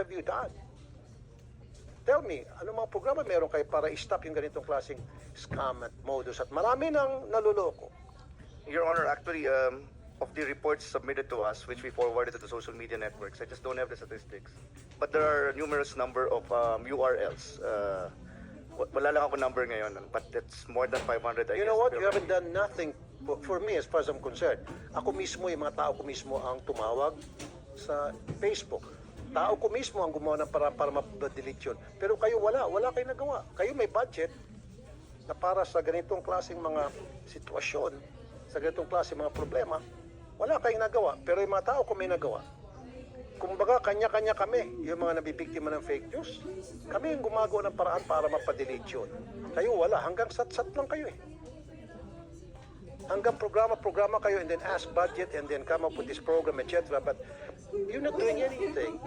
have you done? Tell me, ano mga programa meron kayo para i-stop yung ganitong klaseng scam at modus at marami nang naluloko? Your Honor, actually, of the reports submitted to us, which we forwarded to the social media networks, I just don't have the statistics. But there are numerous number of URLs. Wala lang ako number ngayon, but it's more than 500. I You know guess. what? You haven't done nothing for me as far as I'm concerned. Ako mismo, yung mga tao ko mismo ang tumawag sa Facebook. Tao ko mismo ang gumawa ng para ma-delete yun. Pero kayo wala kayong nagawa. Kayo may budget na para sa ganitong klaseng mga sitwasyon, sa ganitong klaseng mga problema, wala kayong nagawa. Pero yung mga tao ko may nagawa. Kumbaga, kanya-kanya kami, yung mga nabibiktima ng fake news. Kami yung gumagawa ng paraan para mapadelete yun. Kayo wala, hanggang sat-sat lang kayo eh. Hanggang programa kayo and then ask budget and then come up with this program, etc. But you're not doing anything.